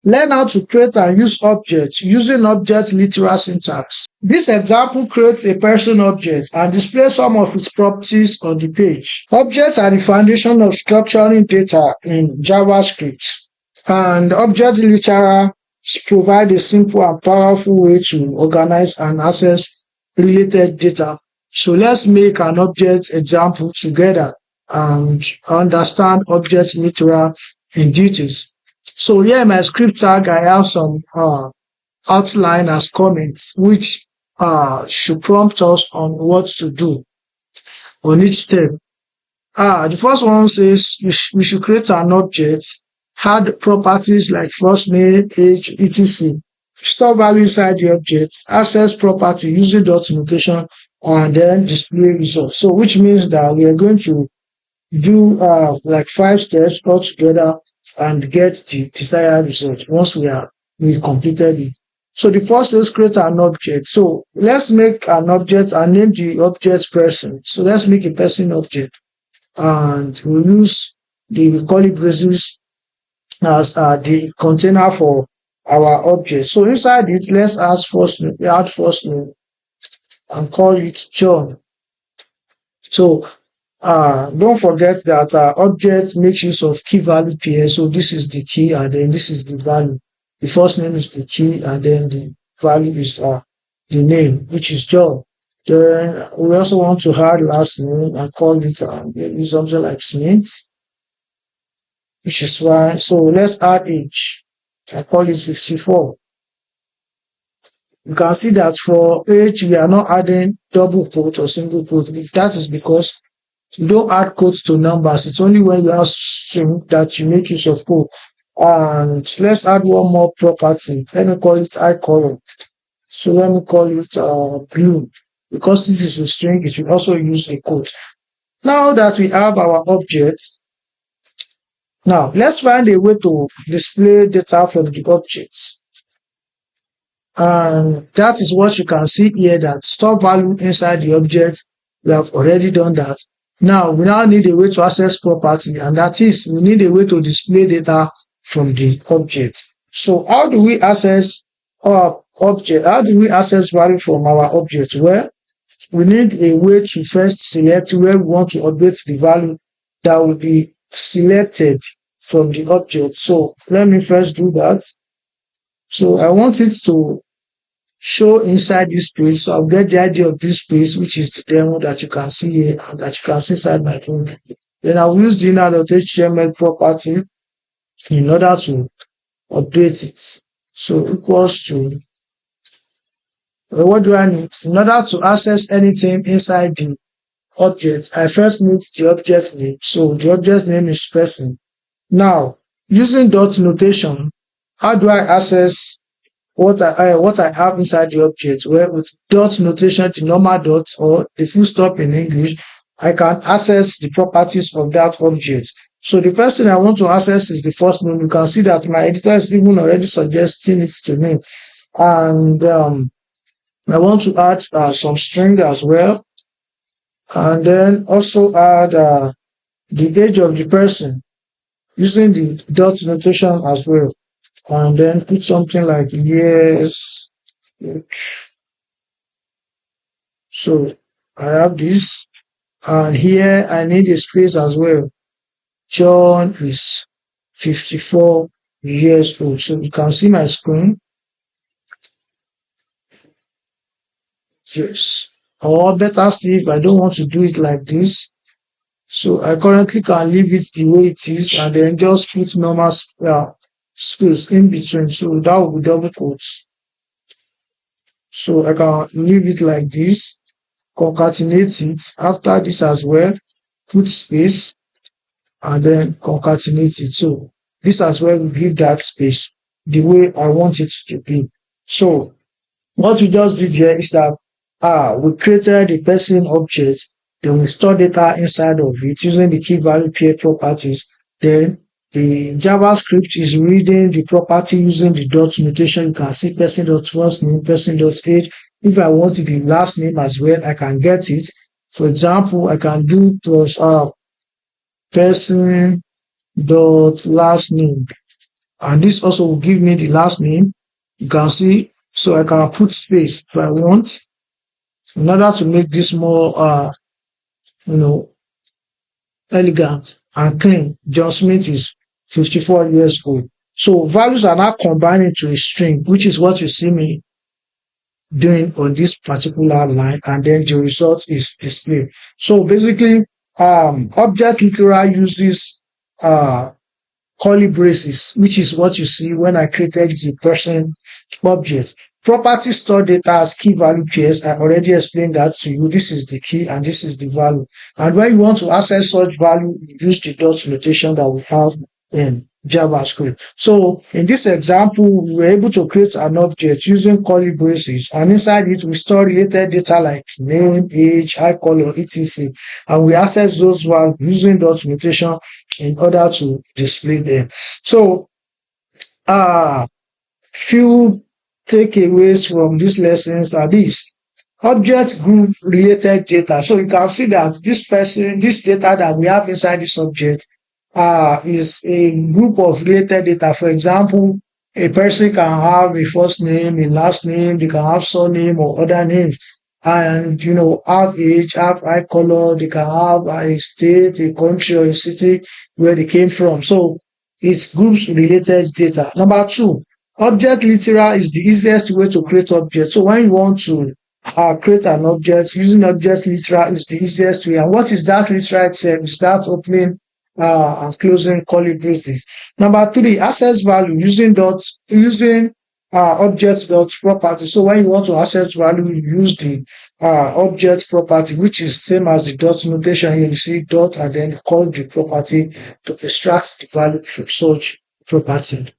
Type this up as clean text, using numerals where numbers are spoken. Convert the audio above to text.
Learn how to create and use objects using object literal syntax. This example creates a person object and displays some of its properties on the page. Objects are the foundation of structuring data in JavaScript, and object literal provide a simple and powerful way to organize and access related data. So let's make an object example together and understand object literal in details. So here in my script tag, I have some outline as comments, which should prompt us on what to do on each step. The first one says we should create an object, add properties like first name, age, etc. Store value inside the object, access property using dot notation, and then display results. So which means that we are going to do like 5 steps all together and get the desired result once we completed it. So the first is create an object. So let's make an object and name the object person. So let's make a person object, and we'll use the curly braces as the container for our object. So inside it, let's add first name and call it John. So don't forget that object makes use of key value pair. So this is the key and then this is the value. The first name is the key and then the value is the name, which is John. Then we also want to add last name and call it maybe something like Smith, which is why. So let's add age. I call it 54. You can see that for age we are not adding double quote or single quote. That is because you don't add quotes to numbers. It's only when you have string that you make use of quote. And let's add one more property. Let me call it eye color. So let me call it blue. Because this is a string, it will also use a quote. Now that we have our object, now let's find a way to display data from the objects. And that is what you can see here, that store value inside the object. We have already done that. Now we need a way to access property, and that is we need a way to display data from the object. So how do we access our object? How do we access value from our object? Well, we need a way to first select where we want to update the value that will be selected from the object. So let me first do that. So I want it to show inside this space. So I'll get the idea of this space, which is the demo that you can see here and that you can see inside my phone. Then I'll use the inner.html property in order to update it. So equals to, what do I need? In order to access anything inside the object, I first need the object name. So the object name is person. Now, using dot notation, how do I access what I have inside the object? Well, with dot notation, the normal dot or the full stop in English, I can access the properties of that object. So the first thing I want to access is the first name. You can see that my editor is even already suggesting it to me. And I want to add some string as well. And then also add the age of the person using the dot notation as well. And then put something like yes. So I have this. And here I need a space as well. John is 54 years old. So you can see my screen. Yes. Or better still, if I don't want to do it like this, so I currently can leave it the way it is and then just put normal space in between. So that will be double quotes. So I can leave it like this, concatenate it after this as well, put space and then concatenate it. So this as well will give that space the way I want it to be. So what we just did here is that we created a person object, then we store data inside of it using the key value pair properties. Then the JavaScript is reading the property using the dot notation. You can see person.first name, person.age. If I want the last name as well, I can get it. For example, I can do plus person dot last name, and this also will give me the last name. You can see, so I can put space if I want, in order to make this more you know elegant and clean. John Smith is 54 years old. So values are now combined into a string, which is what you see me doing on this particular line, and then the result is displayed. So basically, object literal uses curly braces, which is what you see when I created the person object. Property store data as key value pairs. I already explained that to you. This is the key and this is the value. And when you want to access such value, you use the dot notation that we have in JavaScript. So in this example, we were able to create an object using curly braces, and inside it we store related data like name, age, eye color, etc. And we access those values using dot notation in order to display them. So few takeaways from these lessons are these: object group related data. So you can see that this data that we have inside this object is a group of related data. For example, a person can have a first name, a last name, they can have surname or other names, and have age, have eye color, they can have a state, a country, or a city where they came from. So it's groups related data. Number two, object literal is the easiest way to create objects. So when you want to create an object, using object literal is the easiest way. And what is that literal itself? Is that opening and closing curly braces. Number three, access value using object dot property. So when you want to access value, you use the object property, which is same as the dot notation. Here you see dot and then call the property to extract the value from such property.